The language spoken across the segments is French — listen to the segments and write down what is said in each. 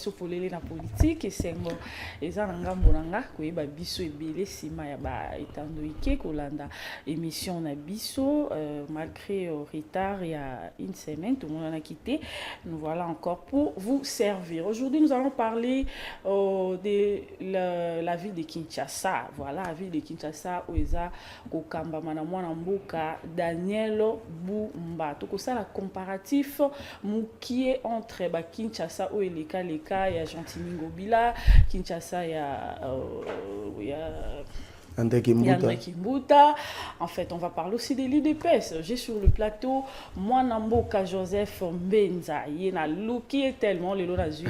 biso polele na politique esengo eza na ngambo na nga koyeba biso ebele sima ya etando ike kolanda émission na biso malgré retard il y a une semaine tout le monde en a quitté. Nous voilà encore pour vous servir. Aujourd'hui nous allons parler de la ville de Kinshasa. Voilà, la ville de Kinshasa où eza kokamba mana mwana mboka Daniel Bumba. Toko ça la comparatif qui est entre Kinshasa où il y a Gentimi Ngobila, Kinshasa il y a André Kimbuta. En fait, on va parler aussi de l'UDPS. J'ai sur le plateau Mwanamboka Joseph Mbenza. Il y a qui est tellement le lot d'azur.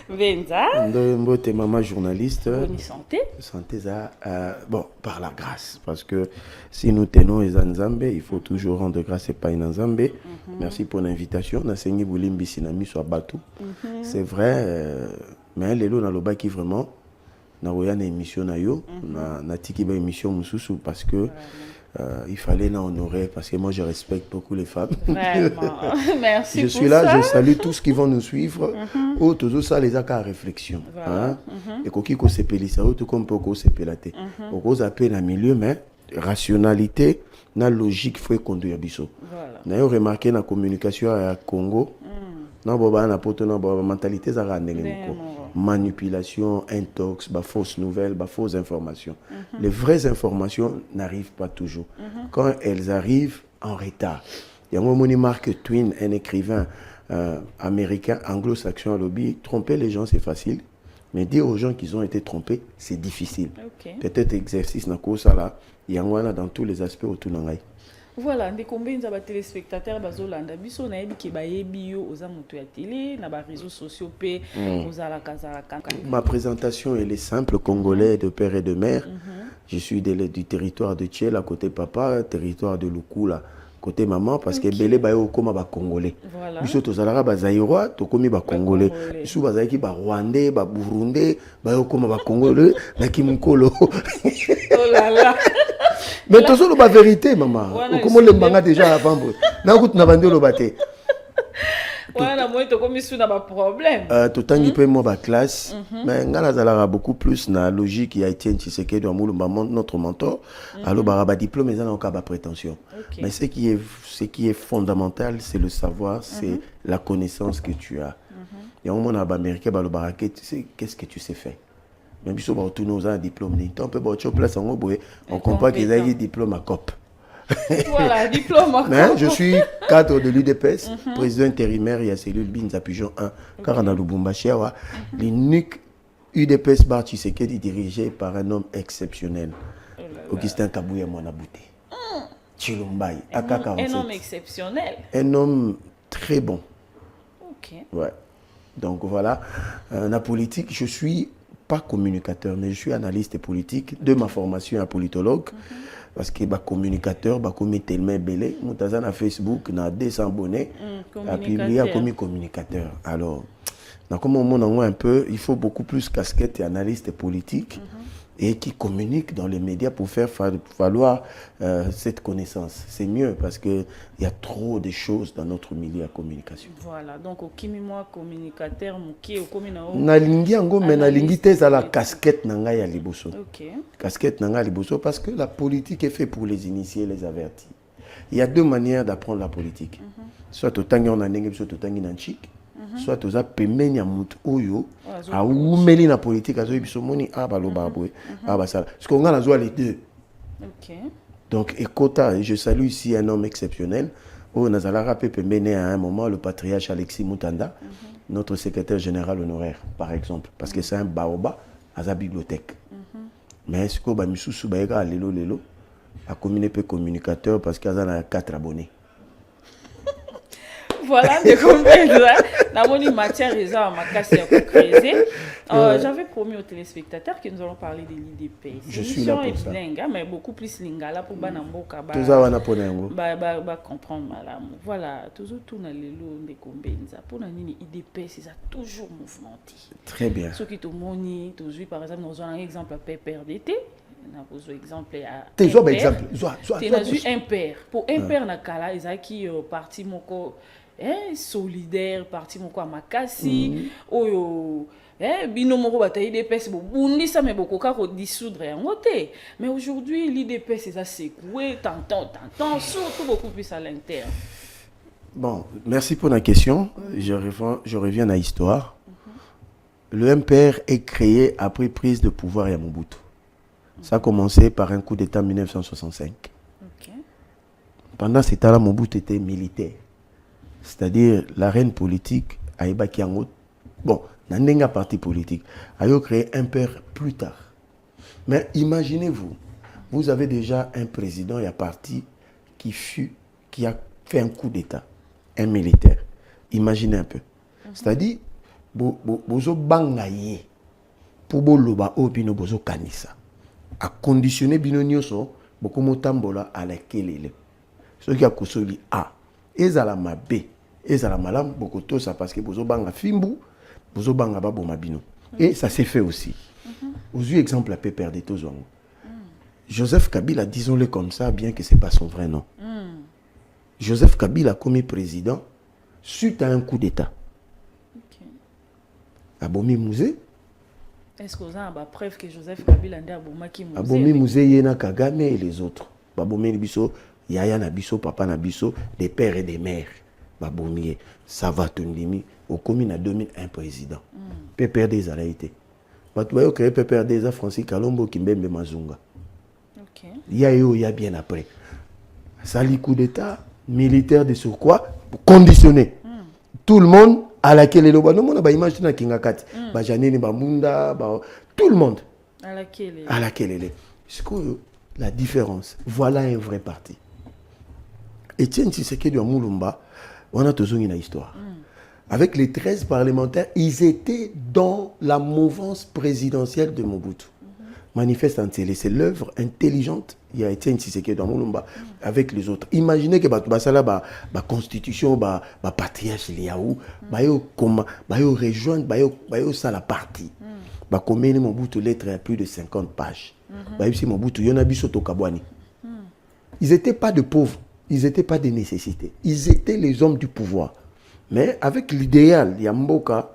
Mbenza. Mbote maman journaliste. Bonne santé. Santé ça. Bon, par la grâce. Parce que si nous tenons les Nzambe, il faut toujours rendre grâce et pas une Nzambe. Merci pour l'invitation. Nasengi Boulimbi Sinami soit Batou. C'est vrai. Mais les lots dans le bas qui vraiment. Na une émission na yo na tiki ba émission mususu parce que il fallait la honorer parce que moi je respecte beaucoup les femmes. Vraiment. Merci. Je suis là, je salue tous qui vont nous suivre. Oh toujours ça les accords réflexion. Hein? Et koki ko sepelisa tout comme poko sepelate. Poko zapper na milieu mais rationalité na logique faut conduire biso. Voilà. Na yo remarqué na communication à Congo. Na boba na poto na boba mentalité za randengo. Manipulation, intox, fausses nouvelles, fausses informations. Les vraies informations n'arrivent pas toujours. Quand elles arrivent en retard. Il y a un moment Mark Twain, un écrivain américain, anglo-saxon à lobby, tromper les gens c'est facile, mais dire aux gens qu'ils ont été trompés, c'est difficile. Peut-être exercice na kosa là, il y a un dans tous les aspects autour de Voilà, des combien de téléspectateurs bazolanda biso na yebi ke bayebi yo oza moto ya télé na ba réseaux sociaux pe ozala kazala kanka. Ma présentation elle est simple, congolais de père et de mère. Je suis du territoire de Thiel à côté papa, territoire de Lukula côté maman parce que belé ba yo koma ba congolais. Voilà. Biso tozalaka ba zaïrois to komi ba congolais. Biso bazaki ba rwandais, ba burundais, ba yo koma ba congolais na kimukolo. Oh là là. Mais tout ça, la vérité, maman. Comment le manga déjà avant? Na route na bande lo baté. Voilà, moi to comme sous na ba problème. Tout temps qui peut moi ba classe, mais ngala zala beaucoup plus na logique qui a été Tshisekedi de Amulu notre mentor. Alors ba diplôme mais on a ba prétention. Mais ce qui est fondamental, c'est le savoir, c'est la connaissance que tu as. Il y a un moment ba américain ba lo baraké, tu sais qu'est-ce que tu sais faire. Même si on retourne aux diplôme, on peut voir place en haut, on comprend qu'ils ont un diplôme à COP. Voilà, diplôme à COP. Je suis cadre de l'UDPS, président intérimaire, il y a cellule Binza Pigeon 1, car on a Lubumbashi, l'unique UDPS Bar Tshisekedi dirigé par un homme exceptionnel, Augustin Kabouya Mwanabouté. Chilumbai, AK47. Un homme exceptionnel. Un homme très bon. Ok. Ouais. Donc voilà, la politique, je suis pas communicateur, mais je suis analyste politique de ma formation à politologue. Parce que communicateur, comme tellement belé, moutaza na Facebook, na 200 abonnés, a publié comme communicateur. Alors, comme on un peu, il faut beaucoup plus casquette et analyste politique et qui communique dans les médias pour faire valoir cette connaissance. C'est mieux parce qu'il y a trop de choses dans notre milieu à communication. Voilà, donc au moi communicateur, au communao. Na lingi ango mais na lingi te za la casquette nanga ya liboso. OK. Casquette nanga liboso parce que la politique est faite pour les initiés, les avertis. Il y a deux manières d'apprendre la politique. Soit au tangi on a ndenge soit au tangi nanchik. Soit aux pembeni ya mutu oyo a umeli na politique azo biso moni abalo babwe abasala parce qu'on a les deux. OK. Donc Ekota, je salue ici un homme exceptionnel au Nazala pembeni à un moment le patriarche Alexis Mutanda, notre secrétaire général honoraire par exemple parce que c'est un baoba à sa bibliothèque. Mais ce que ba misusu ba eka lelo a communiqué communicateur parce qu'il y a 4 abonnés. Voilà, de combien de matière à ma casse j'avais promis aux téléspectateurs que nous allons parler de l'IDP. Je suis là pour ça. Mais beaucoup plus lingala pour banamboka comprendre malam. Voilà, toujours tout na lelo de kombenza. Pour nani IDP, c'est ça toujours mouvementé. Très bien. Ce qui te moni, toujours par exemple nous avons un exemple à PPRDT. On a besoin d'exemple à exemple. Tu as vu un père. Pour un père na kala, ils a qui parti moko solidaire parti moko makasi oyo bino moko bata IDPS bobundisa mais bokoka ko dissoudre yango te. Mais aujourd'hui l'IDPS est secoué tant surtout beaucoup plus à l'interne. Bon, merci pour la question. Je reviens à l'histoire. Le MPR est créé après prise de pouvoir à Mobutu. Ça a commencé par un coup d'État en 1965. Pendant ce temps-là, Mobutu était militaire. C'est-à-dire, la reine politique a ébaqué en haut. Bon, n'a parti politique. A créé un MPR plus tard. Mais imaginez-vous, vous avez déjà un président et un parti qui a fait un coup d'État, un militaire. Imaginez un peu. C'est-à-dire, bozo bangaye pour boloba opino bozo kanisa a conditionné bino nyoso boko motambola à la kelele ce qui a kosoli a ezala mabe ezala malam boko to ça parce que bozo banga fimbu bozo banga babo mabino et ça s'est fait aussi. Aux yeux exemple la paix perdre tozongo Joseph Kabila, disons-le comme ça bien que c'est pas son vrai nom. Joseph Kabila commis président suite à un coup d'état. Abomi Mouzé. Est-ce que vous avez une preuve que Joseph Kabila a abomaki Mouzé? Abomi Mouzé, Yena Kagame et les autres. Babomi Biso, Yaya Nabiso, Papa Nabiso, des pères et des mères. Babomi, Savatundimi, au commune à 2001 président. PPRD des Alaïté. Batouayo créé PPRD des Francis Kalombo Kimbembe Mazunga. Yayo, ya bien après. Sali coup d'état, militaire de surcroît, conditionné. Tout le monde. À laquelle le ba no mona ba image na kinga kati ba janene ba munda ba tout le monde à laquelle elle est. C'est quoi la différence? Voilà un vrai parti. Etienne Tshisekedi de Mulumba, on a toujours une histoire. Avec les 13 parlementaires, ils étaient dans la mouvance présidentielle de Mobutu. Manifeste en télé, c'est l'œuvre intelligente. Il y a Etienne Tshisekedi dans Mulumba avec les autres. Imaginez que la constitution, le patriarche Liaou, rejoindre ça la partie. Combien de Mobutu lettres à plus de 50 pages. Ils n'étaient pas de pauvres, ils n'étaient pas de nécessité. Ils étaient les hommes du pouvoir. Mais avec l'idéal, il y a Mboka,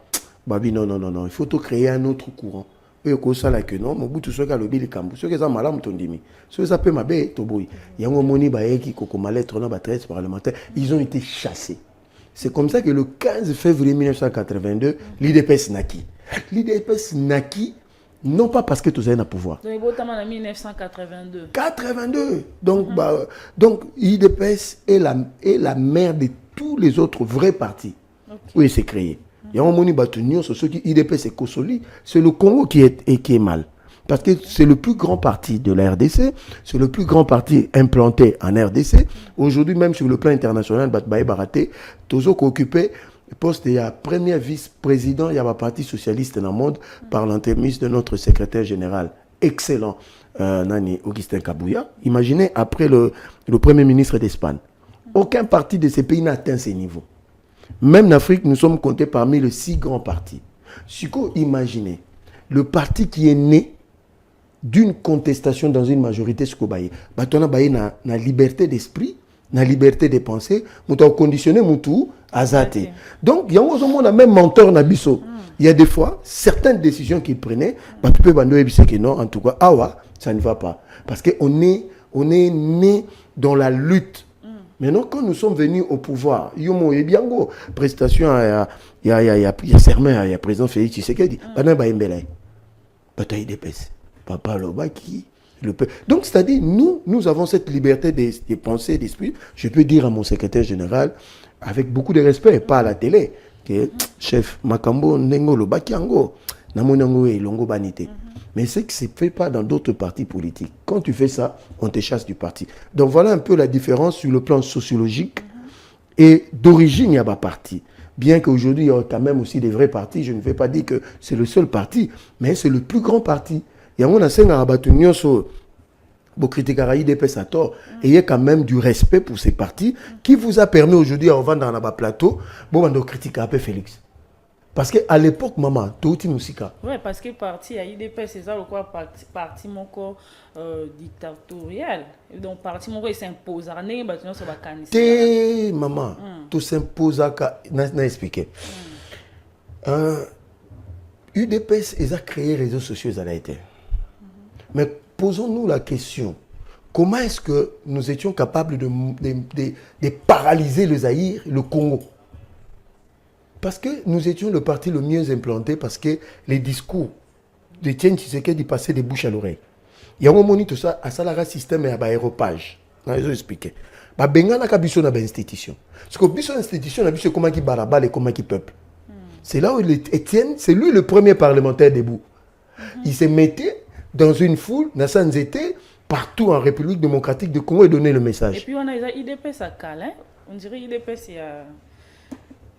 non, il faut créer un autre courant. Et que ça là que non Mobutu soka lobi likambo soka za malamu tondimi soka ça peut mabe toboyi yango moni ba yeki kokoma lettre na ba 13 parlementaires ils ont été chassés. C'est comme ça que le 15 février 1982 l'IDPS naquit. L'IDPS naquit non pas parce que tous avaient le pouvoir. Donc botama en 1982. 82. Donc l'IDPS est la mère de tous les autres vrais partis. Où il s'est créé. Il y a un moni batunio sur ceux qui IDPS et Kosoli, c'est le Congo qui est mal. Parce que c'est le plus grand parti de la RDC, c'est le plus grand parti implanté en RDC. Aujourd'hui, même sur le plan international, Batbaye Baraté, Tozo qui occupait le poste de premier vice-président, il y a un parti socialiste dans le monde, par l'intermédiaire de notre secrétaire général, excellent, Nani Augustin Kabouya. Imaginez, après le premier ministre d'Espagne, aucun parti de ces pays n'a atteint ces niveaux. Même en Afrique, nous sommes comptés parmi les 6 grands partis. Imaginez, le parti qui est né d'une contestation dans une majorité, ce qu'on a la liberté d'esprit, la liberté de penser, nous avons conditionné Moutou à Zate. Donc, il y a un même mentor Nabiso. Il y a des fois, certaines décisions qu'il prenait, tu peux dire que non, en tout cas, ça ne va pas. Parce qu'on est né dans la lutte. Maintenant, quand nous sommes venus au pouvoir, Yomo et Biango, prestation, il y a serment, il y a président Félix Tshisekedi, bataille d'épaisse. Papa Lobaki, donc, c'est-à-dire, nous avons cette liberté de penser, d'esprit. Je peux dire à mon secrétaire général, avec beaucoup de respect, pas à la télé, que chef, Makambo, Nengo Lobaki, Ango, Namonango et Longo Banité. Mais c'est que ce ne fait pas dans d'autres partis politiques. Quand tu fais ça, on te chasse du parti. Donc voilà un peu la différence sur le plan sociologique. Et d'origine, il y a un parti. Bien qu'aujourd'hui, il y a quand même aussi des vrais partis. Je ne vais pas dire que c'est le seul parti, mais c'est le plus grand parti. Il y a un rabatunio sur Bokritikaraï d'Epes à tort. Et il y a quand même du respect pour ces partis qui vous a permis aujourd'hui à vendre dans le plateau. Bon, on critique un peu Félix. Parce qu'à l'époque, maman, tout est musique. Oui, parce que parti à IDP, c'est ça, quoi, parti mon corps dictatorial. Donc, parti mon corps, il s'impose. Maman, tout s'impose à expliqué. UDPS a créé les réseaux sociaux à la été. Mais posons-nous la question, comment est-ce que nous étions capables de paralyser le Zaïre, le Congo? Parce que nous étions le parti le mieux implanté, parce que les discours de Etienne Tshisekedi passaient des bouches à l'oreille. Il y a un moment tout ça, à ça le système et à l'aéropage. Je vais expliquer. Bah bengana ka biso na ba institution. Parce que biso institution na biso comment qui barabale et comment qui peuple. C'est là où Etienne, c'est lui le premier parlementaire debout. Il se mettait dans une foule, dans était partout en République démocratique du Congo et donnait le message. Et puis on a les IDPS à Calais. On dirait IDPS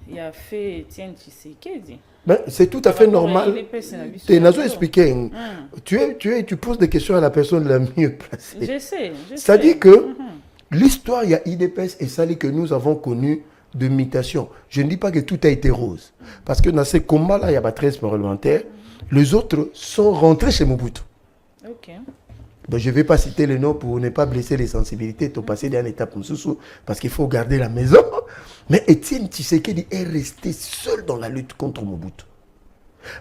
il a fait Etienne Tshisekedi. Ben, c'est tout à fait normal. Tu n'as pas expliqué. Tu poses des questions à la personne la mieux placée. Je sais. C'est-à-dire que l'histoire, il y a IDPS et ça que nous avons connu de mutation. Je ne dis pas que tout a été rose. Parce que dans ces combats-là, il y a pas 13 parlementaires. Les autres sont rentrés chez Mobutu. Ok. Donc, je ne vais pas citer les noms pour ne pas blesser les sensibilités. Tu as passé d'une étape parce qu'il faut garder la maison. Mais Etienne Tshisekedi est resté seul dans la lutte contre Mobutu.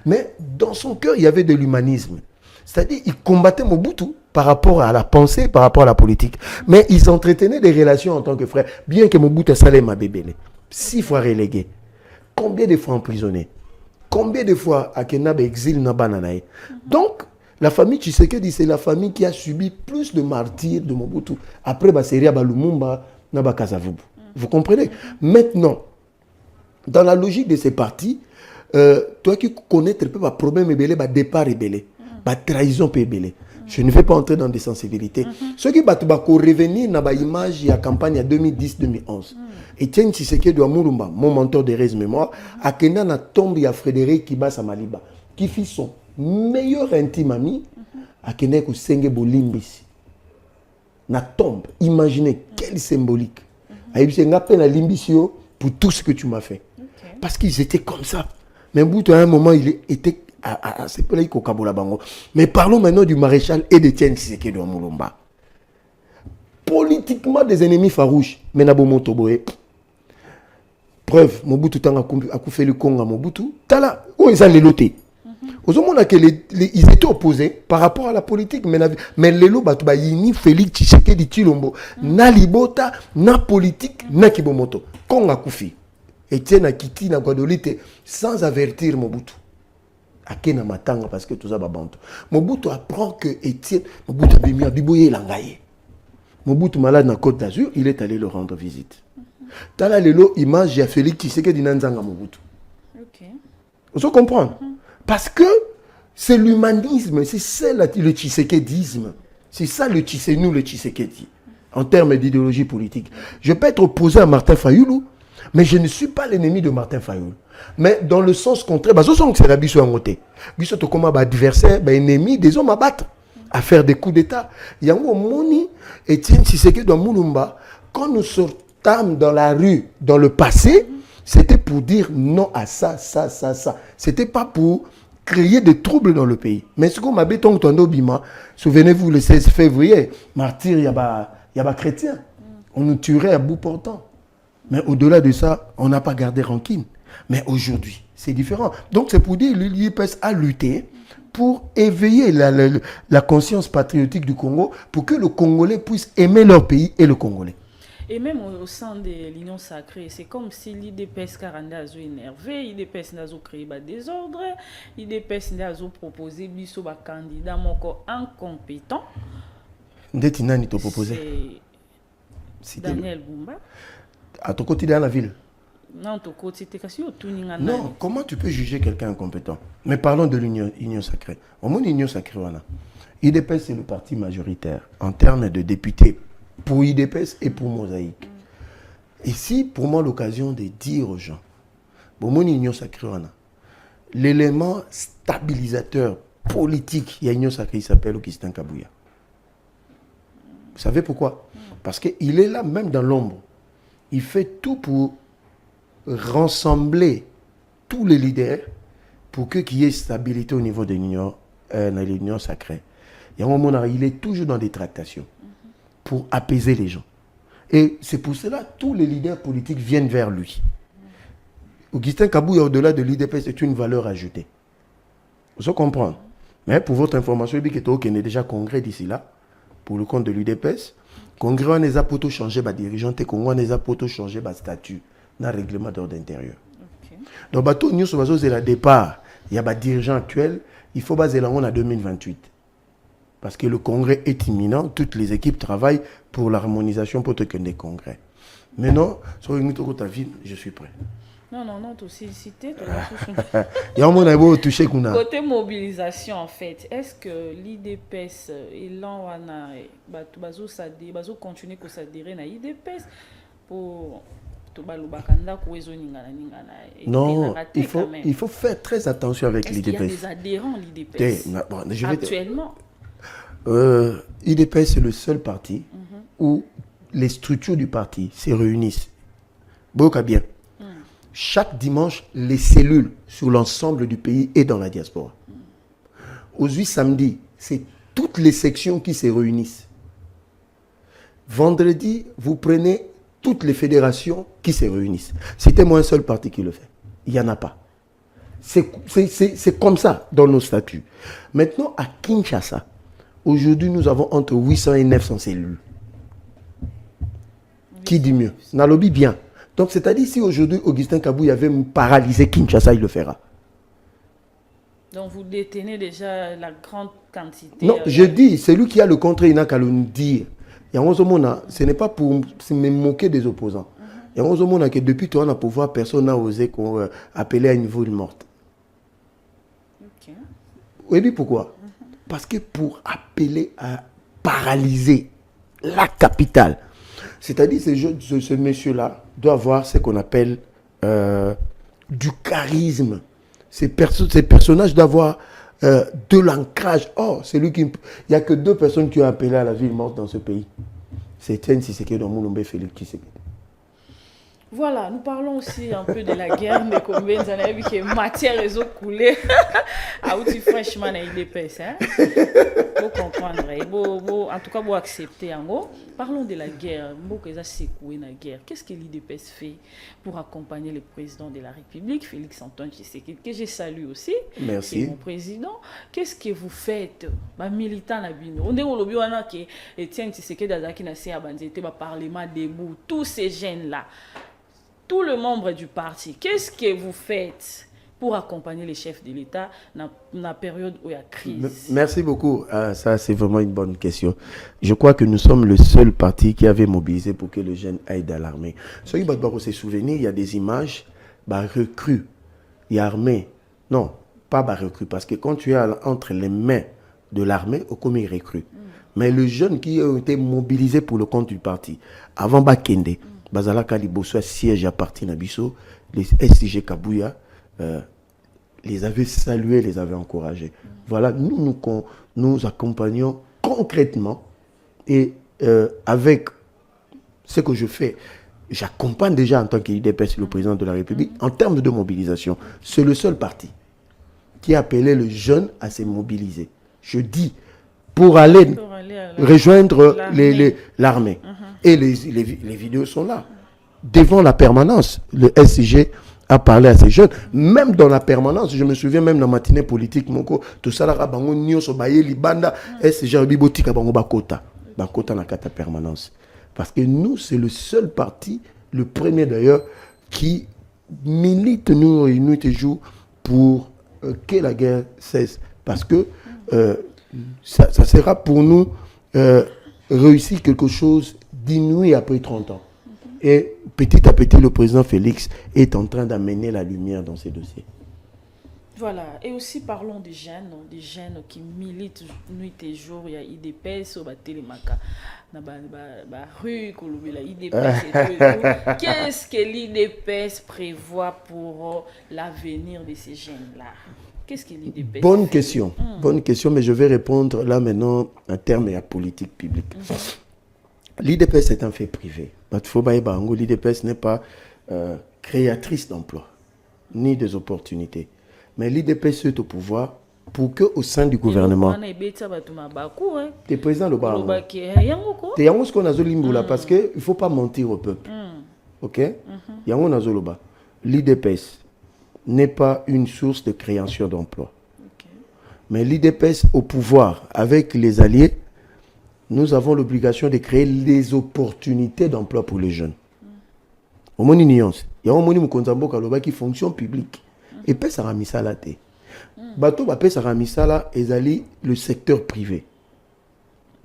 Mais dans son cœur, il y avait de l'humanisme. C'est-à-dire qu'il combattait Mobutu par rapport à la pensée, par rapport à la politique. Mais ils entretenaient des relations en tant que frères. Bien que Mobutu Salem a bébélé. 6 fois relégué. Combien de fois emprisonné? Combien de fois à Kenab exil na bananaï? Donc, la famille Tshisekedi, c'est la famille qui a subi plus de martyrs de Mobutu. Après, Seria Lumumba, Naba Kasavubu. Vous comprenez? Maintenant, dans la logique de ces partis, toi qui connais très peu le problème ébélé, le départ ébélé, la trahison ébélé. Je ne vais pas entrer dans des sensibilités. Ceux qui battent revenir dans l'image de la campagne 2010-2011. Etienne Tshisekedi de Moulumba, mon mentor de Rez Mémoire, a Kena na tombe ya Frédéric Kibasa Maliba, qui fit son meilleur intime ami, a Kena ko Senge Bolimbisi. Na tombe, imaginez quelle symbolique. Pour tout ce que tu m'as fait. Okay. Parce qu'ils étaient comme ça. Mais au bout d'un moment, il était c'est pas là qu'il Kabola Bango. Mais parlons maintenant du maréchal et d'Etienne Tshisekedi de Moulumba. Politiquement, des ennemis farouches. Mais Nabomo Toboé. Preuve, Mobutu Tanga a fait le Congo à Mobutu. Tala, où ils ont les lotés. Aux hommes, ils étaient opposés par rapport à la politique. Mais les lots, Yini, Félix Tshisekedi Tshilombo, na libota, na politique, na kibomoto. Congo a Koufi. Etienne a quitté na Guadolite sans avertir Mobutu. Akena Matanga parce que tout ça va banto. Mobutu apprend que Etienne, Mobutu a bimi a biboye langaye. Mobutu malade na Côte d'Azur, il est allé le rendre visite. Tala lelo image ya Félix Tshisekedi nanzanga Mobutu. OK. Vous comprenez? Parce que c'est l'humanisme, c'est ça le tshisekédisme. C'est ça le nous le tshisekedi, en termes d'idéologie politique. Je peux être opposé à Martin Fayoulou, mais je ne suis pas l'ennemi de Martin Fayoulou. Mais dans le sens contraire, c'est la biso en côté. Biso to comme adversaire, ennemi, des hommes à battre, à faire des coups d'état. Yango Moni, Etienne Tshisekedi dans Moulumba, quand nous sortâmes dans la rue, dans le passé, c'était pour dire non à ça. C'était pas pour créer des troubles dans le pays. Mais ce qu'on m'a dit, souvenez-vous, le 16 février, martyr, il y a chrétien. On nous tuerait à bout portant. Mais au-delà de ça, on n'a pas gardé rancune. Mais aujourd'hui, c'est différent. Donc c'est pour dire que l'UDPS a lutté pour éveiller la conscience patriotique du Congo, pour que le Congolais puisse aimer leur pays et le Congolais. Et même au sein de l'Union sacrée, c'est comme si l'IDPS Karanda a énervé, l'IDPS n'a créé des désordres, l'IDPS n'a proposé un candidat incompétent. Ndetina ni te proposé. C'est Daniel Bumba. À ton côté dans la ville. Non, ton côté, non, comment tu peux juger quelqu'un incompétent? Mais parlons de l'Union sacrée. Au moins, l'Union sacrée, l'IDPS, c'est le parti majoritaire en termes de députés. Pour IDPS et pour Mosaïque. Ici, pour moi, l'occasion de dire aux gens, bon, l'Union sacrée, l'élément stabilisateur politique, il y a une Union sacrée, il s'appelle Augustin Kabouya. Vous savez pourquoi? Parce qu'il est là, même dans l'ombre. Il fait tout pour rassembler tous les leaders pour qu'il y ait stabilité au niveau de l'Union sacrée. Il y a un moment, il est toujours dans des tractations pour apaiser les gens. Et c'est pour cela que tous les leaders politiques viennent vers lui. Augustin Kabouya, au-delà de l'IDPS, est une valeur ajoutée. Vous comprenez? Mais pour votre information, il y a déjà congrès d'ici là, pour le compte de l'IDPS. Congrès, on a pour changer les dirigeants, on a pour changer le statut dans le règlement d'ordre intérieur. Donc, bateau nous sur le départ, il y a des dirigeants actuels, il faut baser là en 2028. Parce que le congrès est imminent, toutes les équipes travaillent pour l'harmonisation pour que des congrès. Maintenant, sur une autre ville, je suis prêt. Non, tu aussi cité. Il y a un moment touché qu'on a. Côté mobilisation, en fait, est-ce que l'IDPS et l'ANWANA va continuer à s'adhérer à l'IDPS pour. Non, il faut faire très attention avec l'IDPS. Il y a des adhérents l'IDPS actuellement. L'IDPS c'est le seul parti où les structures du parti se réunissent. Beaucoup bien. Chaque dimanche, les cellules sur l'ensemble du pays et dans la diaspora. Aujourd'hui, samedi, c'est toutes les sections qui se réunissent. Vendredi, vous prenez toutes les fédérations qui se réunissent. C'était moi un seul parti qui le fait. Il n'y en a pas. C'est comme ça dans nos statuts. Maintenant, à Kinshasa, aujourd'hui, nous avons entre 800 et 900 cellules. Qui dit mieux? Nalobi bien. Donc, c'est-à-dire, si aujourd'hui, Augustin Kabouya avait paralysé Kinshasa, il le fera. Donc, vous détenez déjà la grande quantité. Non, je dis, c'est lui qui a le contrat, il n'a qu'à le dire. Ce n'est pas pour me moquer des opposants. Il y a un moment que depuis toi, on a pouvoir, personne n'a osé appeler à une ville morte. Okay. Oui, mais pourquoi? Parce que pour appeler à paralyser la capitale, c'est-à-dire ce monsieur-là doit avoir ce qu'on appelle du charisme. Ces personnages doivent avoir de l'ancrage. Oh, c'est lui qui... Il n'y a que 2 personnes qui ont appelé à la ville morte dans ce pays. C'est Etienne Tshisekedi et Moulombe Félix Tshisekedi. Voilà, nous parlons aussi un peu de la guerre, mais combien d'années que matière réseau coulée. Ah, où tu franchement il épaisse, hein? Faut comprendre, en tout cas, faut accepter. En gros, parlons de la guerre. Qu'est-ce que l'IDPS fait pour accompagner le président de la République, Félix Antoine Tshisekedi, que je salue aussi. Merci. C'est mon président. Qu'est-ce que vous faites, militant Nabino? On est au lobby, on a que Etienne Tshisekedi Azaki Nassi Abanzete, Parlement debout, tous ces jeunes-là. Tous les membres du parti, qu'est-ce que vous faites pour accompagner les chefs de l'État dans la période où il y a crise? Merci beaucoup. Ça, c'est vraiment une bonne question. Je crois que nous sommes le seul parti qui avait mobilisé pour que les jeunes aillent dans l'armée. Ceux qui vont se souvenir, il y a des images, recrues, il y a armée. Non, pas recrues, parce que quand tu es entre les mains de l'armée, au commis recrue. Mais les jeunes qui ont été mobilisés pour le compte du parti, avant Bakende, Bazalaka Liboso siège à partir Nabiso, les SIG Kabouya les avaient salués, les avaient encouragés. Voilà, nous accompagnons concrètement et avec ce que je fais, j'accompagne déjà en tant qu'IDPS le président de la République en termes de mobilisation. C'est le seul parti qui a appelé les jeunes à se mobiliser. Je dis, pour aller rejoindre l'armée. Et les vidéos sont là. Devant la permanence, le SIG a parlé à ces jeunes. Même dans la permanence, je me souviens même dans la matinée politique, tout ça, là, SIG a bibotika bango bakota. Bakota na kata permanence. Parce que nous, c'est le seul parti, le premier d'ailleurs, qui milite nous nuit et jour pour que la guerre cesse. Parce que ça sera pour nous réussir quelque chose d'inouï après 30 ans. Et petit à petit, le président Félix est en train d'amener la lumière dans ces dossiers. Voilà, et aussi parlons des jeunes qui militent nuit et jour. Il y a IDPS, Télémaca, rue, IDPS. Qu'est-ce que l'IDPS prévoit pour l'avenir de ces jeunes-là? Qu'est-ce que l'IDPS Bonne question, bonne question, mais je vais répondre là maintenant en termes de politique publique. L'IDPS est un fait privé. L'IDPS n'est pas créatrice d'emplois, ni des opportunités. Mais l'IDPS est au pouvoir pour que au sein du gouvernement t'es président le bar t'es yango ce qu'on a zolimboula parce que il faut pas mentir au peuple. OK, yango na zoloba l'IDPS n'est pas une source de création d'emploi. Mais l'IDPS au pouvoir avec les alliés, nous avons l'obligation de créer les opportunités d'emploi pour les jeunes. Au moins une nuance, il y a un moni mukonzambo kaloba qui fonction publique et pesa ramisala te. Bato ba pesa ramisala ezali le secteur privé.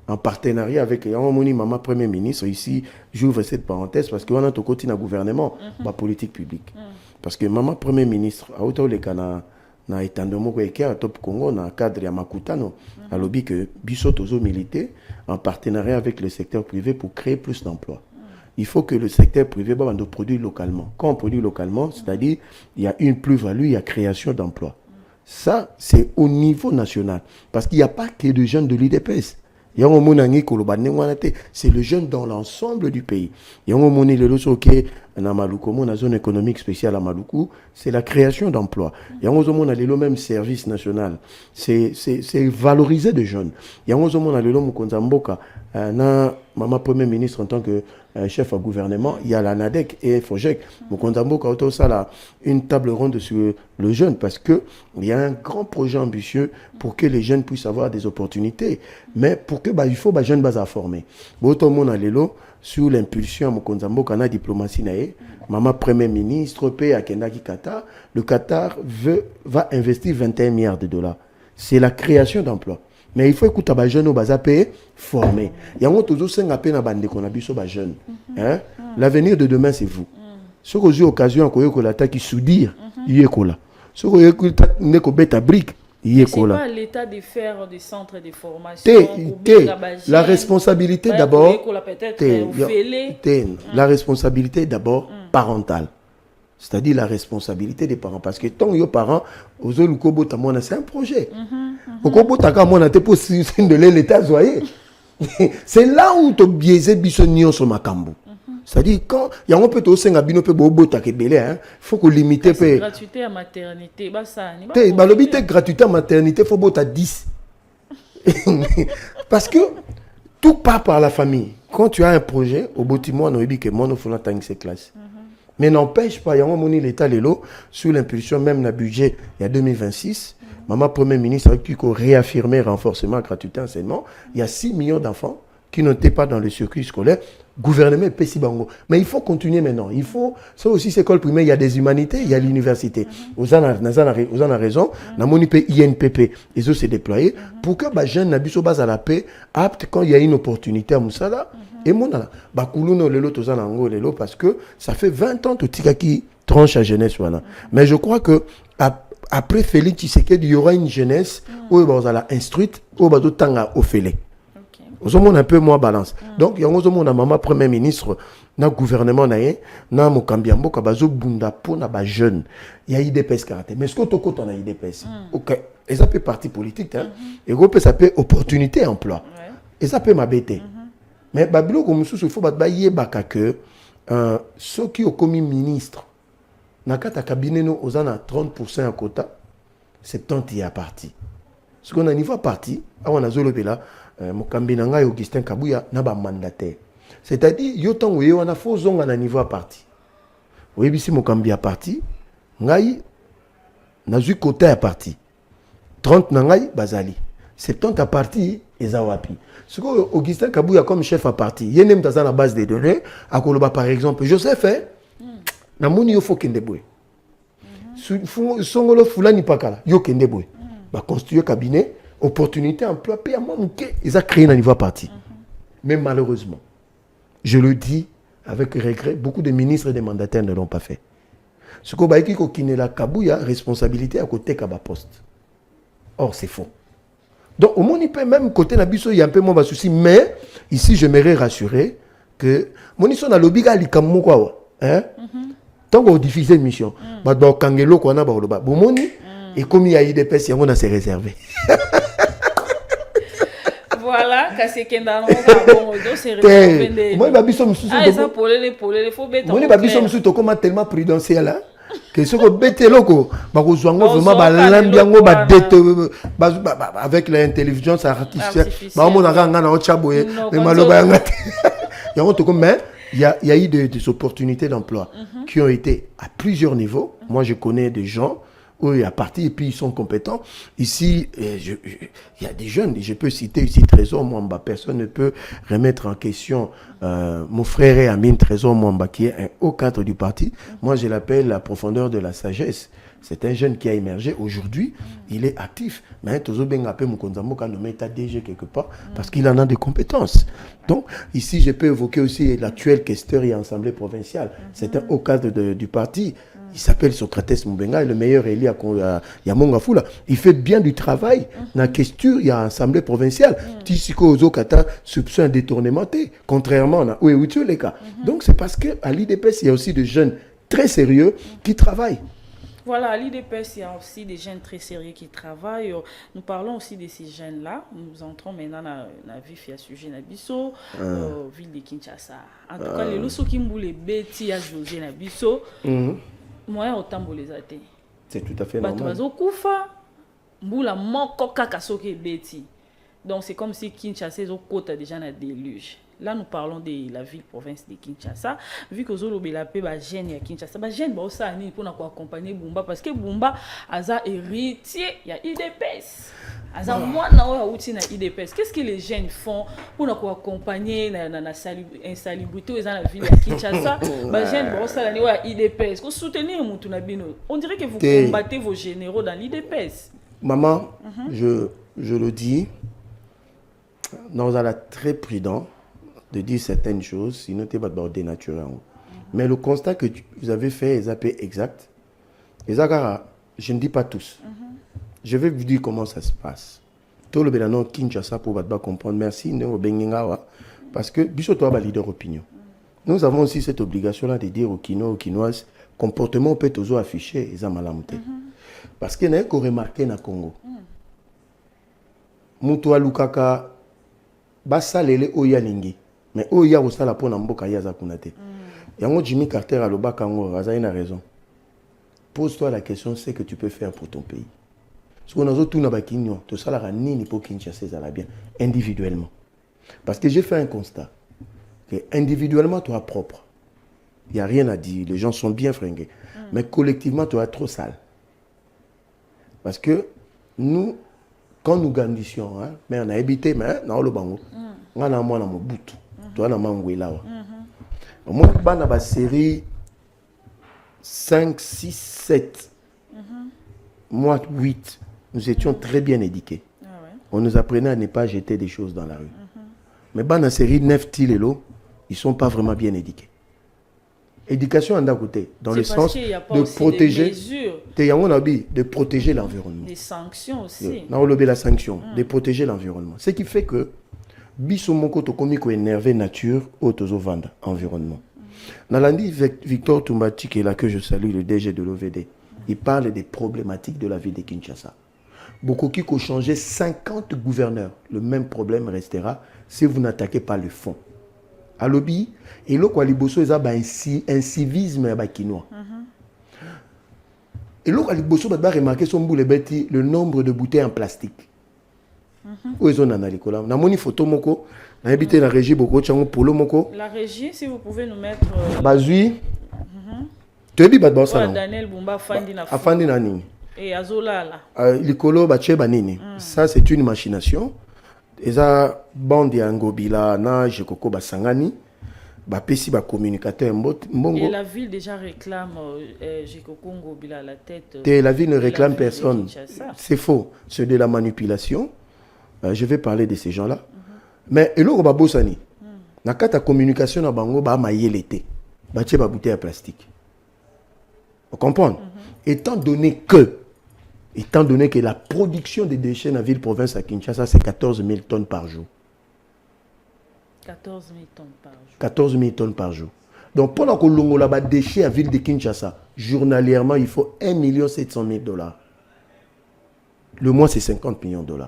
En partenariat avec Yamoni Mama Premier ministre, ici, j'ouvre cette parenthèse parce qu'on a tout côté dans le gouvernement, la politique publique. Parce que Mama Premier ministre, à hauteur de Kana, na étendement à Top Congo, dans le cadre de Makutano, a lobby que Bissot Tozo milité en partenariat avec le secteur privé pour créer plus d'emplois. Il faut que le secteur privé produise localement. Quand on produit localement, c'est-à-dire il y a une plus-value, il y a création d'emplois. Ça, c'est au niveau national. Parce qu'il n'y a pas que de jeunes de l'IDPS. C'est le jeune dans l'ensemble du pays. La zone économique spéciale à Maluku, c'est la création d'emplois. Le même service national, c'est valoriser des jeunes. Maman Premier ministre en tant que chef à gouvernement, il y a la NADEC et FOGEC. Une table ronde sur le jeune parce qu'il y a un grand projet ambitieux pour que les jeunes puissent avoir des opportunités. Mais pour que il faut que les jeunes soient formés. Sous l'impulsion de la diplomatie, Maman Premier ministre, Qatar, le Qatar va investir 21 milliards de dollars. C'est la création d'emplois. Mais il faut que les jeunes soient formés. Il y a toujours 5 appels à bande qu'on a vu sur les jeunes. L'avenir de demain, c'est vous. Si vous avez l'occasion de l'attaque soudir, il y a là. Si vous avez l'occasion brique, c'est pas l'état de faire des centres de formation. La responsabilité d'abord. La responsabilité d'abord parentale. C'est-à-dire la responsabilité des parents. Parce que tant que les parents, c'est un projet. C'est là où tu as biaisé Bissonnion sur Makambo. C'est-à-dire quand il y a un peu de temps il faut que limiter la gratuité à maternité gratuité à maternité faut botter 10. Parce que tout part par la famille. Quand tu as un projet au bâtiment on dit que mon faut dans ces classes. Mais n'empêche pas il y a un moment l'état l'élo sous l'impulsion même le budget il y a 2026 Maman Premier ministre a qui réaffirmer renforcement gratuité enseignement, il y a 6 millions d'enfants qui n'étaient pas dans le circuit scolaire. Gouvernement et Pessi Bango. Mais il faut continuer maintenant. Il faut, ça aussi, c'est école primaire, il y a des humanités, il y a l'université. Vous en avez raison. Dans mon INPP, ils ont se déployé pour que les jeunes n'abusent pas à la paix, apte quand il y a une opportunité à Moussala. Et mon ala, parce que ça fait 20 ans que qui tranche à jeunesse. Voilà. Mais je crois que après Félix Tshisekedi, il y aura une jeunesse où on va instruite, où on va au Félix. Nous sommes un peu moins balance. Donc, il y a un maman Premier ministre, dans le gouvernement, dans le Mokambiambo, qui a bunda pour les jeunes. Il y a IDPS karaté. Mais est-ce que tu as IDPS? Ok. Et ça peut parti politique. Et ça peut opportunité emploi. Et ça peut m'abaisser. Mais Babilo, comme il faut que ceux qui ont commis ministre, dans le cabinet, nous avons 30% à quota, 70% y a parti. Ce qu'on a niveau parti, on a zolo là. Mokambi nanga Augustin Kabuya na ba mandataire. C'est-à-dire yo tango yo na fo zonga na niveau à parti. Oui bisi Mokambi à parti, ngai na zu côté à parti. 30 nangai bazali. 70 à parti ezawapi. Ce que Augustin Kabuya comme chef à parti, yene mtaza na base de données, akoloba par exemple Joseph na moni yo fo kende boy. Songolo fulani pakala yo kende boy. Ba construire cabinet opportunité, emploi, paye à moi, ils ont créé un niveau parti. Mais malheureusement, je le dis avec regret, beaucoup de ministres et de mandataires ne l'ont pas fait. Ce qu'on va dire qu'il y a la Kabouya, responsabilité à côté de la poste. Or, c'est faux. Donc, au moins, il peut même côté de la il y a un peu moins de soucis. Mais, ici, j'aimerais rassurer que, mon ison a lobby à l'ikamu quoi. Tant qu'on diffuse une mission, bah, Kangelo, qu'on a, bah, et comme il y a eu des personnes, on a s'est réservé. Voilà, kasi kenda bon c'est réservé. Moi babiso mususu ça pour les faut bêter. Moi babiso mususu to comme tellement prudentiel là. que ce que bête loko ba ko zwango vraiment ba lambiango ba dette avec l'intelligence artificielle ba mo na nga na ochaboye mais maloba ngati yango to comme mais il y a eu des opportunités d'emploi qui ont été à plusieurs niveaux. Moi je connais des gens où il y a parti et puis ils sont compétents. Ici, il y a des jeunes, je peux citer ici Trésor Mwamba, personne ne peut remettre en question mon frère et Amine Trésor Mwamba, qui est un haut cadre du parti. Moi, je l'appelle la profondeur de la sagesse. C'est un jeune qui a émergé. Aujourd'hui, il est actif. Mais Tozo Bengape Mukonzamo quand nommé état DG quelque part, parce qu'il en a des compétences. Donc, ici, je peux évoquer aussi l'actuel questeur et assemblée provinciale. C'est un haut cadre du parti. Il s'appelle Socrates Moubenga, le meilleur élu à Yamonga Fula. Il fait bien du travail. Dans la question, il y a assemblée provinciale. Tissiko Ozokata, soupçon détournementé. Contrairement à les cas. Donc, c'est parce qu'à l'IDPS, il y a aussi des jeunes très sérieux qui travaillent. Voilà, à l'IDPS, il y a aussi des jeunes très sérieux qui travaillent. Nous parlons aussi de ces jeunes-là. Nous entrons maintenant dans la vie à sujet Nabiso, ville de Kinshasa. En tout cas, les lousous qui m'boulent bêtis à José Nabiso. Moi, autant les athées. C'est tout à fait normal. Donc, c'est comme si Kinshasa est au côté déjà un déluge. Là, nous parlons de la ville-province de Kinshasa. Vu que Zolo Belapé, les jeunes à Kinshasa, les jeunes aussi pour accompagner Bumba. Parce que Bumba a héritier, il y a IDPS. Aza moi, na IDPS. Qu'est-ce que les jeunes font pour accompagner la insalubrité dans la ville de Kinshasa? Les jeunes aussi à IDPS. Pour soutenir Moutounabino. On dirait que vous combattez vos généraux dans l'IDPS. Maman, je le dis, nous allons être très prudents de dire certaines choses, sinon tu vas te dénaturer. Mais le constat que vous avez fait est exact. Je ne dis pas tous. Je vais vous dire comment ça se passe. Tout le bénin Kinshasa pour vous comprendre. Merci, parce que Bissot toi un leader opinion. Nous avons aussi cette obligation-là de dire aux Kinois, aux Kinoises, comportement peut toujours afficher les amalamouté. Parce qu'il y a un remarqué dans le Congo. Moutoua Lukaka, Bassa Lele Oyalingi. Mais Oya Osala pour Namboka Yaza Kunate. Yango Jimmy Carter à l'Obakango, Azaïna a raison. Pose-toi la question, c'est ce que tu peux faire pour ton pays. Ce qu'on a tout dans Kinyo, tout ça là ni pour Kinshasa ça bien individuellement. Parce que j'ai fait un constat que individuellement tu es propre. Il n'y a rien à dire, les gens sont bien fringués. Mais collectivement tu es trop sale. Parce que nous quand nous grandissions, hein, mais on a habité mais dans le bango. On a moi dans mon bout. Toi dans Mangwela. Moi dans la série 5 6 7. Moi 8. Nous étions très bien éduqués. On nous apprenait à ne pas jeter des choses dans la rue. Mais dans la série 9 Tilelo, ils ne sont pas vraiment bien éduqués. Éducation en d'un côté, dans le sens de protéger, de protéger l'environnement. Des sanctions aussi. La sanction, de protéger l'environnement. Ce qui fait que Bissomoko Tokomi ko énervé nature au Tozovanda, environnement. Nalandi Victor Tumbati, qui est là que je salue, le DG de l'OVD, il parle des problématiques de la ville de Kinshasa. Beaucoup qui ont changé 50 gouverneurs. Le même problème restera si vous n'attaquez pas le fond. À l'objet, et là, quoi, les bossos, ils ont un civisme quinois. Et là, les bossos, ils ont remarqué le nombre de bouteilles en plastique. Où ils ont analysé là. On a une photo, moko. On a habité la régie, beaucoup de polo, moko. La régie, si vous pouvez nous mettre. Bazui. Tu as dit, Daniel Bumba, Fandi Nani. Et Azolala. Likolo bache banini. Ça c'est une machination. Eza bandi angobila na jekoko basangani ba pesi ba communicateur mbongo. Et la ville déjà réclame jekoko ngobila à la tête. La ville ne réclame personne. C'est faux, c'est de la manipulation. Je vais parler de ces gens-là. Mais eloko ba bosani. Na kata communication na bango ba mayelete. Ba tie ba bouteille à plastique. Vous comprenez? Étant donné que la production des déchets dans la ville-province à Kinshasa, c'est 14 000 tonnes par jour. 14 000 tonnes par jour. 14 000 tonnes par jour. Donc, pendant que l'on a des déchets à la ville de Kinshasa, journalièrement, il faut 1 700 000 $. Le mois, c'est 50 millions $.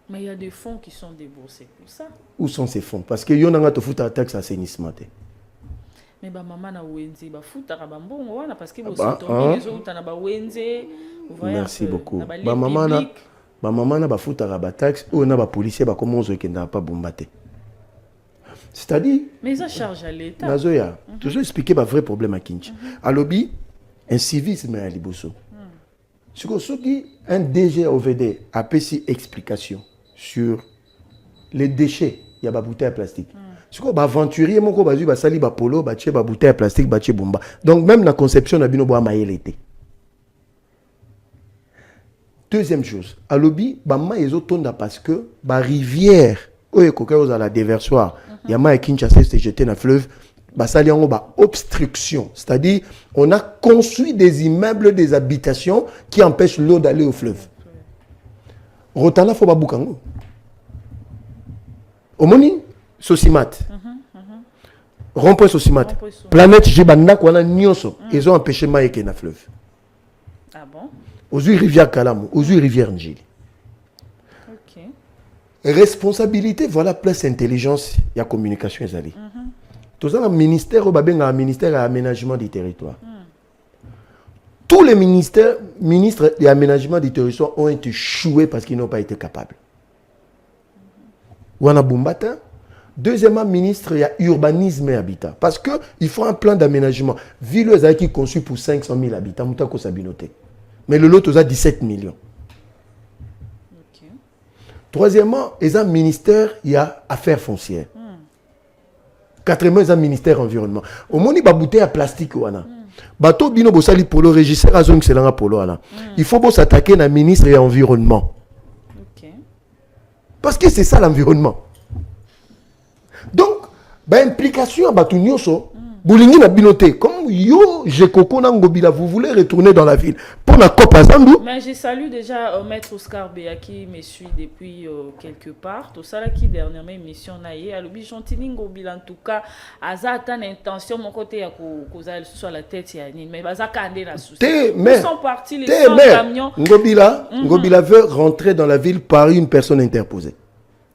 Mais il y a des fonds qui sont déboursés pour ça. Où sont ces fonds? Parce que y en a qui foutent la taxe assainissement. Mais ba maman na wenze ba futa ka bambongo wana parce que bo sotomi les autres na ba wenze. Merci beaucoup. Ba maman na ba futa ka ba taxe ou na ba policier ba comment zo kenda pas bombate. C'est-à-dire mais ça charge à l'état. Nazoya, toujours expliquer ba vrai problème à Kinch. À lobby un civisme à liboso. Ce que un DG OVD a payé explication sur les déchets, il y a des bouteilles en plastique. Ce que aventurier mon ko bazu ba sali ba polo ba tche ba bouteille en plastique ba tche bomba. Donc même la conception na bino bo amaye l'été. Deuxième chose, à lobby ba ma yezo tonda parce que ba rivière oye koka aux à la déversoir, ya ma Kinshasa s'est jeté dans fleuve. Bah, ça, obstruction. C'est-à-dire, on a construit des immeubles, des habitations qui empêchent l'eau d'aller au fleuve. Rotana faut pas boukango. Omoni, Sosimat. Rond-point Sosimat. Planète Jibanda, qu'on a nyonso. Ils ont empêché Maïke dans le fleuve. Ah bon? Aux rivière Kalamou, aux rivière Njili. Ok. Responsabilité, voilà, plus intelligence, il y a communication, ils allaient. Tout ça, le ministère, un ministère d'aménagement du territoire. Tous les ministres d'aménagement du territoire ont été choués parce qu'ils n'ont pas été capables. Wana Bumbata. Deuxièmement, ministre, il y a urbanisme et habitat. Parce qu'il faut un plan d'aménagement. Ville qui est conçu pour 500 000 habitants. Mais le lot, a 17 millions. Okay. Troisièmement, il y a un ministère, il y a affaires foncières. Quatrièmement, il y a un ministère environnement. Au moins, il y a bouteille à plastique. Bateau bino bosali polo régisseur azong selanga polo ala. Il faut s'attaquer à ministre et environnement. Okay. Parce que c'est ça l'environnement. Donc, implication à batu nyoso, boulingi na binoté comme yo Jekoko na Ngobila, vous voulez retourner dans la ville pour la Copa Zandu. Mais je salue déjà maître Oscar Béa qui me suit depuis quelque part. Tout ça là qui dernièrement émission naïe à l'obi Chantini Ngobila en tout cas aza tan intention mon côté à causer sur la tête ya ni mais baza kandé na souci. Ils sont partis les 100 camions. Ngobila veut rentrer dans la ville par une personne interposée.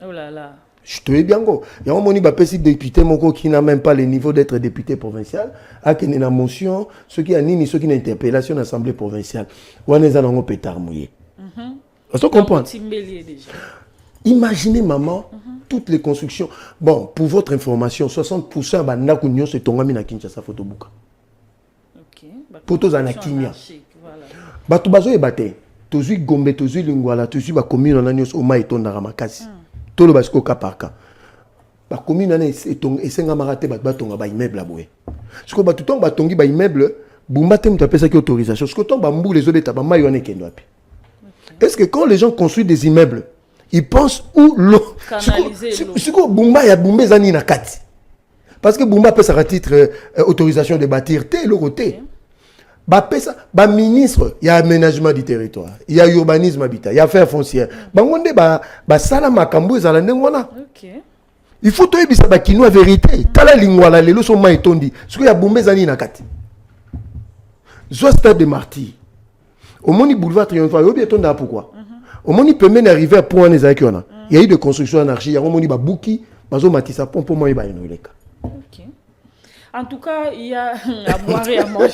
Oh là là. Je te dis bien, il y a un moni député qui n'a même pas le niveau d'être député provincial, à qui n'a motion, ceux qui ont une interpellation à l'Assemblée provinciale, ou à un pétard mouillé. Vous comprenez? Imaginez, maman, toutes les constructions. Bon, pour votre information, 60% de l'Union se tombent à Kinshasa Photobook. Pour tous en Akinia. Batu bazo e bate. Tozu Gombe, tozu Lingwala, tozu ba commune en Agnos Oma et Tondaраmakasi. Tout le basco cas par cas. La commune est un amaraté batonga ba immeuble aboué. Ce que batuton batongi ba immeuble, bumbatem tu appelles ça qui autorisation. Ce que ton bambou les autres taba mayone kendo api. Est-ce que quand les gens construisent des immeubles, ils pensent où l'eau ce que bumba ya bumbe zani na kati. Parce que bumba peut ça à titre autorisation de bâtir té le côté. Ba ministre, il y a aménagement du territoire, il y a urbanisme habitat, il y a affaires foncières. Bangonde ba sala makambo ezala ndengwana. OK. Il faut to ebisa ba kino vérité. Tala lingwala lelo so ma etondi. Ce que ya bombe zani na kati. Zo stade de martyr. Au moni boulevard triomphal, obi etonda pourquoi? Au moni peut arriver à point les akiona. Il y a eu de construction anarchie, il y a moni ba buki, bazo matisa pompo mo ba inoileka. OK. En tout cas, il y a à boire et à manger.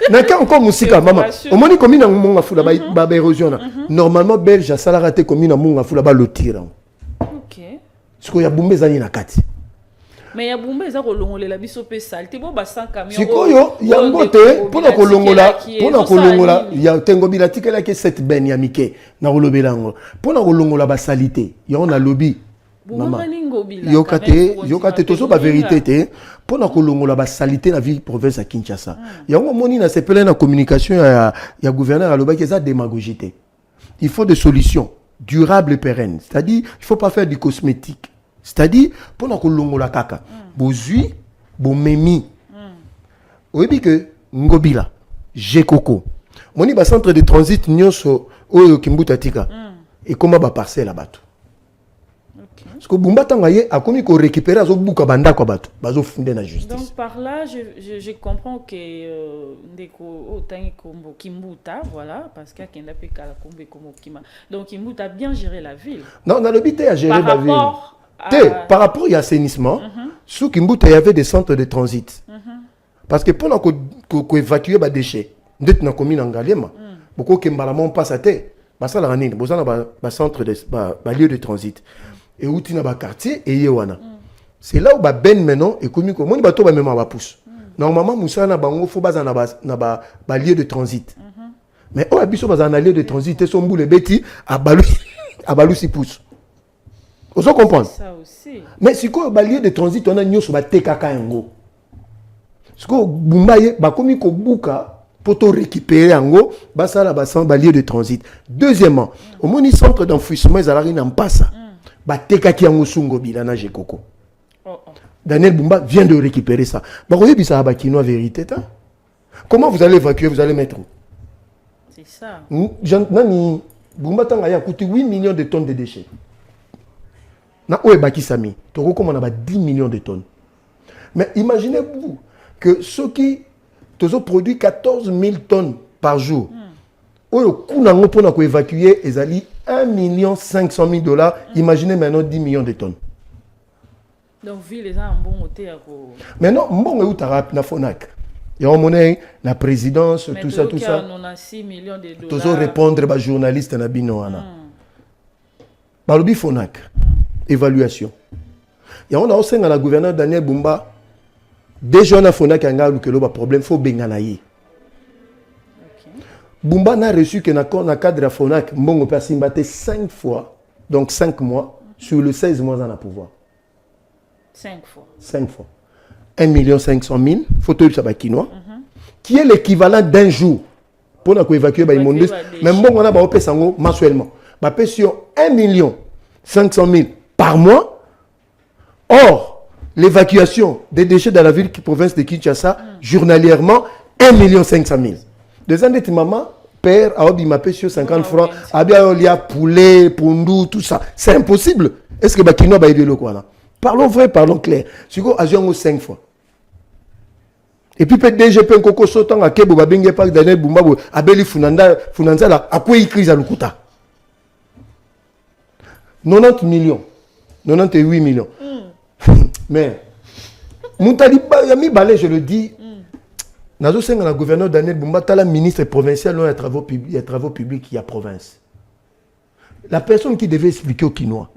N'a encore musique, maman. Au moins, comme il y a un monde à foutre, bah, érosion. Normalement, Belge, ça l'a raté comme il y a un monde à foutre, bah, le tir. Ok. Parce qu'il y a bombé zani na kati. Mais il y a bombé zani kolongola la biso pe salte bon ba 100 camions. C'est quoi yo? Il y a un côté pour la kolongola, il y a tengo bilati là qui 7 ben ya mike na rolobelango. Pour la kolongola ba salité, il y a on a lobby. Maman, yokate tozo ba vérité te pour na kolongola ba salité na ville province à Kinshasa. Yango moni na sepele na communication ya gouverneur à loba qui ça démagogie. Il faut des solutions durables et pérennes. C'est-à-dire il faut pas faire du cosmétique. C'est-à-dire pour na kolongola kaka. Bozui, bomemi. Oyebi que Ngobila, Jekoko. Moni ba centre de transit nyonso oyo Kimbuta tika. Et comment ba parcelle là-bas. Parce que Bumba Tangaye a commis qu'on récupère à Zobuka Banda Kwabato, Bazo fondé la justice. Donc par là, je comprends que Ndeko Otangi Kombo Kimbuta, voilà, parce qu'il y a un peu Kala Kombo Kombo Kima. Donc Kimbuta a bien géré la ville. Non, on a l'habité à gérer la ville. Par rapport à l'assainissement, sous Kimbuta, il y avait des centres de transit. Parce que pendant qu'on évacue les déchets, dès que nous commis en Galema, beaucoup qui m'ont pas sa tête, ça la ranine, vous avez un centre de lieu de transit et où tu as un quartier et yewana. C'est là où ben maintenant et commis comme on va tout même à pousse. Normalement Moussa na bango faut baza na lieu de transit. Mais on a biso baza na lieu de transit et son boule beti à balou si pousse. Vous comprenez? Ça aussi. Mais si quoi lieu de transit on a nyoso ba tekaka yango. Si quoi bumbaye ba komi ko buka pour te récupérer yango ba ça ba lieu de transit. Deuxièmement, au moni centre d'enfouissement ezalaki na mpasa. Ba tekaki yango sungo bilana jekoko. Daniel Bumba vient de récupérer ça. Vérité. Comment vous allez évacuer? Vous allez mettre où? C'est ça. Bumba a coûté 8 millions de tonnes de déchets. Na Oebaki Sami, comment on a 10 millions de tonnes. Mais imaginez-vous que ceux qui produisent 14 000 tonnes par jour, le coût pour évacuer est à 1 500 000 $. Imaginez maintenant 10 millions de tonnes. Donc, ville est un bon côté. Mais non, bon, où tu as Fonac. Il y a un monnaie, la présidence, mais tout ça. On a 6 millions de $. Tu dois répondre aux journalistes na binoana. Balobi Fonac. Évaluation. Il y a aussi la gouverneur Daniel Bumba. Déjà, on a Fonac qui a un problème. Il faut benganaye. Bumba n'a reçu que dans le cadre de Fonac, Mbongo Persim batté 5 fois, donc 5 mois, sur le 16 mois dans le pouvoir. 5 fois. 5 fois. 1 500 000, photo de Sabakinois, qui est l'équivalent d'un jour pour évacuer les immondices. Même bon, on a un sango mensuellement. On sur 1 500 000 par mois. Or, l'évacuation des déchets dans la ville province de Kinshasa, journalièrement, 1 500 000. Deux ans de maman, père, il m'a payé sur 50 francs. Il y a poulet, pondou, tout ça. C'est impossible. Est-ce que Bakinois va aider le quoi là? Parlons vrai, parlons clair. Si vous avez 5 fois. Et puis peut-être DG peut encore sauter à Kebo Babenge Park Daniel Bumba Abeli Funanza là à quoi il crise à l'Ukuta 90 millions 98 millions. Mais Moutali Yami Balé, je le dis, Nazo Senga, le gouverneur Daniel Bumba, la ministre provincial des travaux publics, il y a province. La personne qui devait expliquer au Kinois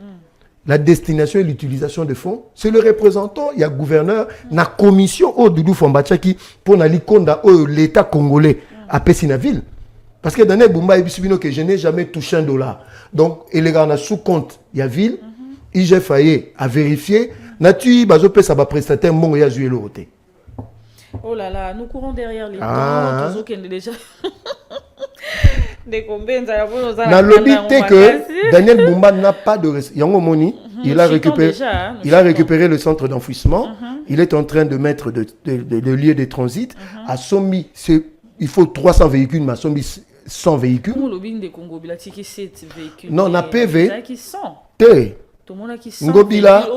la destination et l'utilisation des fonds, c'est le représentant, il y a le gouverneur, la commission au Doudou Fambachaki pour l'État congolais à Pessinaville. Parce que Daniel Bumba a dit que je n'ai jamais touché $1. Donc, il est en sous compte, il y a ville, IG Faye a vérifié, Natu Bazope ça va prestataire, mon il y a joué le roté. Oh là là, nous courons derrière les temps, tous qui déjà. Na lobby que Daniel Bumba n'a pas de il a récupéré le centre d'enfouissement. Il est en train de mettre de lieux de transit. À Sommi, il faut 300 véhicules, mais à Sommi 100 véhicules. Non, na PV. Ngobila,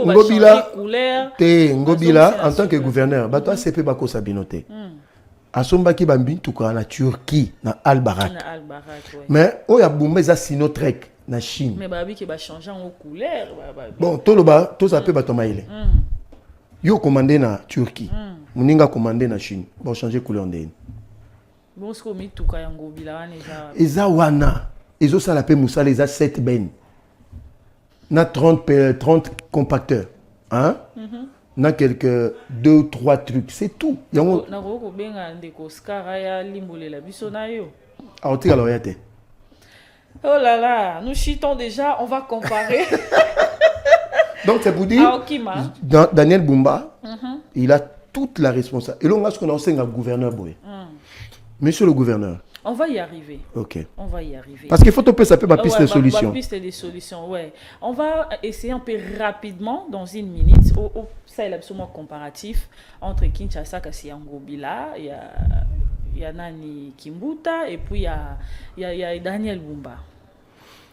en tant que gouverneur, bato CP bako sabinote. Asombaki bambi tuka na Turquie na Al-Barak. Mais oya Bumba za Sinotrek na Chine. Mais babi ki ba changer en couleur. Bon, toloba to ça peut bato maile. Yo commandé na Turquie. Muninga commandé na Chine. Bon changer couleur ndeni. Bon ce komi tuka yango bila wana eza wana. Ezo sala pe musala eza 7 ben. Na 30 compacteurs. Hein? Na quelques 2 ou 3 trucs, c'est tout. Oh là là, nous chitons déjà, on va comparer. Donc c'est pour dire, Daniel Bumba, il a toute la responsabilité. Et là, on a aussi un gouverneur. Monsieur le gouverneur. On va y arriver. Ok. On va y arriver. Parce qu'il faut topper ça peut ma piste de solution. Piste de solution, ouais. On va essayer un peu rapidement, dans une minute, ça est absolument comparatif entre Kinshasa et Ngobila. Il y a Nani Kimbuta et puis il y a Daniel Bumba.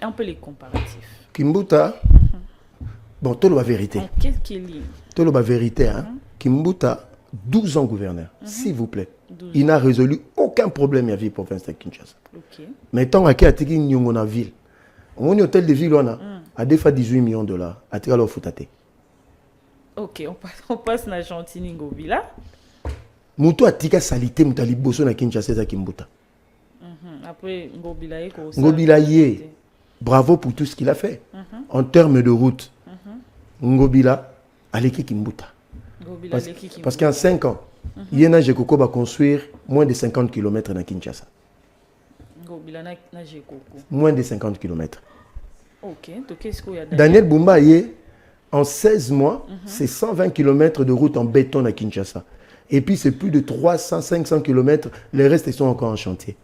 Un peu les comparatifs. Kimbuta, bon, tout la vérité. Qu'est-ce qu'il dit? Tout la vérité, hein. Kimbuta, 12 ans gouverneur, s'il vous plaît. Il n'a résolu aucun problème à la ville province de Kinshasa. Okay. Mais tant qu'il y a une ville, on a un hôtel de ville, on a des fois 18 millions de $. À tirer leur foutate. Ok, on passe na Gentini Ngobila. Muto atika salité mutali boso na Kinshasa za Kimbuta. Après Ngobila Ye, bravo pour tout ce qu'il a fait. En termes de route, Ngobila Aleki Kimbuta. Parce qu'en 5 ans, Yena Jekoko va construire moins de 50 km dans Kinshasa. Moins de 50 km. Ok, donc qu'est-ce qu'il y a Daniel Bumba Ye, en 16 mois, c'est 120 km de route en béton à Kinshasa. Et puis c'est plus de 300-500 km, les restes sont encore en chantier.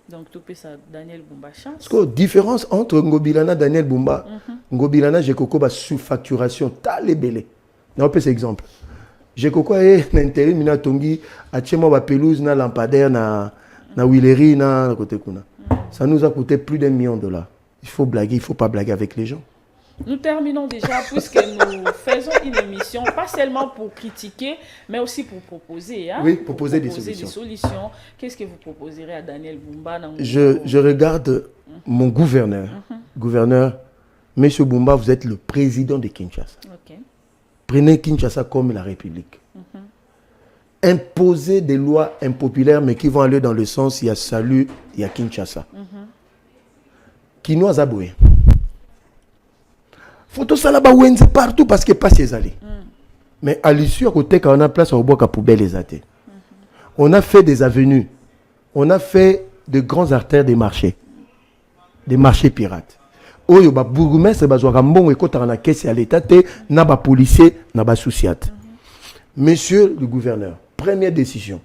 Donc tu peux ça Daniel Bumba chance. Parce que la différence entre Ngobilana et Daniel Bumba, Ngobilana Jekoko va sous-facturation, t'as les belés. On peut cet exemple. Jekoko est intérim na tongi, a tchemo ba pelouse na lampadaire na Willery na côté kuna. Ça nous a coûté plus d'$1 million. Il faut blaguer, il faut pas blaguer avec les gens. Nous terminons déjà puisque nous faisons une émission, pas seulement pour critiquer, mais aussi pour proposer. Hein, oui, proposer des solutions. Qu'est-ce que vous proposerez à Daniel Bumba? Je regarde mon gouverneur. Gouverneur, Monsieur Bumba, vous êtes le président de Kinshasa. Okay. Prenez Kinshasa comme la République. Imposez des lois impopulaires, mais qui vont aller dans le sens, il y a salut, il y a Kinshasa. Kinoa Zaboué. Photo salaba wenze partout parce que pas ses allées. Mais à l'issue, à côté, quand on a place, on voit qu'à poubelle les athées. On a fait des avenues. On a fait de grandes artères des marchés pirates. Oyo ba bourgmestre ba zwa mbongo ekota na caisse à l'état te na ba policier na ba souciat. Monsieur le gouverneur, première décision.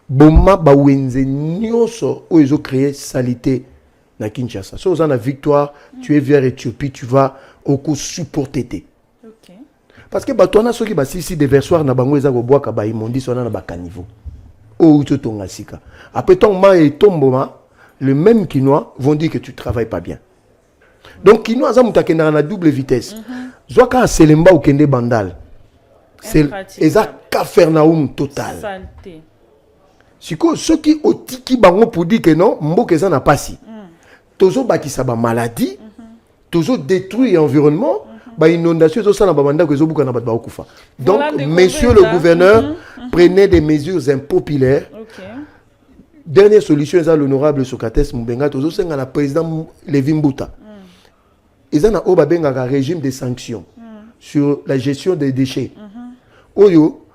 Boma ba wenze nyonso oyo créé salité na Kinshasa. Si vous avez la victoire, tu es vers Éthiopie, tu vas au coup supporter. Okay. Parce que toi, ceux qui sont des versoirs na bango ezako bois kaba imondi sona na ba caniveau. Oh tu tonga sika. Après ton ma et ton boma, le même Kinois vont dire que tu travailles pas bien. Donc Kinois za mutakenda na double vitesse. Zoka selemba ou kende bandal. C'est eza Capernaum total. Saleté. Siko ceux qui otiki bango pour dire que non, mboka eza na pasi. Tozo bakisa ba maladie, tozo détruit l'environnement, ba inondation zo sana ba banda ko zo buka na ba okufa. Donc monsieur le gouverneur, prenez des mesures impopulaires. Okay. Dernière solution est l'honorable Socrates Mbenga tozo senga la président Lévi Mbuta. Ils ont un régime de sanctions sur la gestion des déchets. Oyo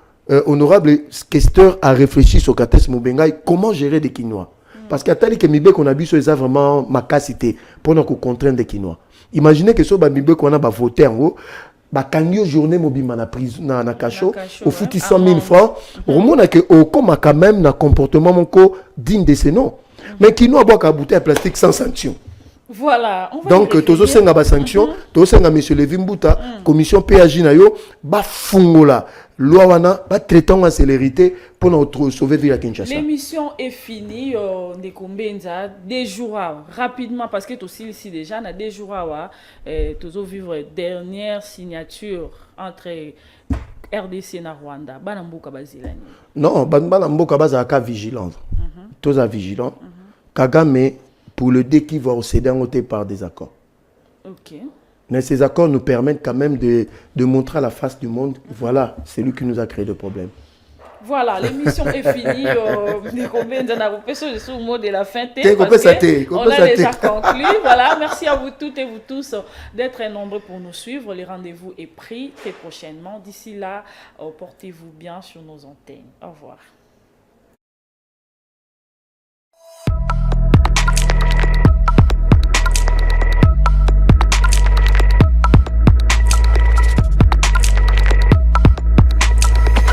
honorable questeur a réfléchi sur Socrates Mbenga comment gérer des quinois. Parce qu'à tel que Mibé qu'on a vu, c'est vraiment ma capacité pour nous contraindre des Quinois. Imaginez que ce Mibé qu'on a voté en haut, quand journée mobile na prison na cachot, au fout 100 000 francs, au moins que au comme quand même un comportement digne de ce nom. Mais Quinois boit qu'à bouteille en plastique sans sanction. Voilà. Donc tous ces sanctions, tous ces monsieur Lévi Mbuta, commission PAJ na yo, ba fungola. Loi wana ba traitant en célérité pour nous sauver via Kinshasa. L'émission est finie de Kombenza des jours rapidement parce que aussi ici déjà na des jours toujours vivre dernière signature entre RDC et Rwanda. Bana mboka bazilani. Non, bana mboka bazaka vigilant. Tous à vigilant. Kagame pour le dé qui va céder en côté par des accords. OK. Mais ces accords nous permettent quand même de montrer à la face du monde, voilà, c'est lui qui nous a créé le problème. Voilà, l'émission est finie. Combien d'en a sur le mot de la fin? On a déjà conclu. Voilà, merci à vous toutes et vous tous d'être nombreux pour nous suivre. Le rendez-vous est pris très prochainement. D'ici là, portez-vous bien sur nos antennes. Au revoir.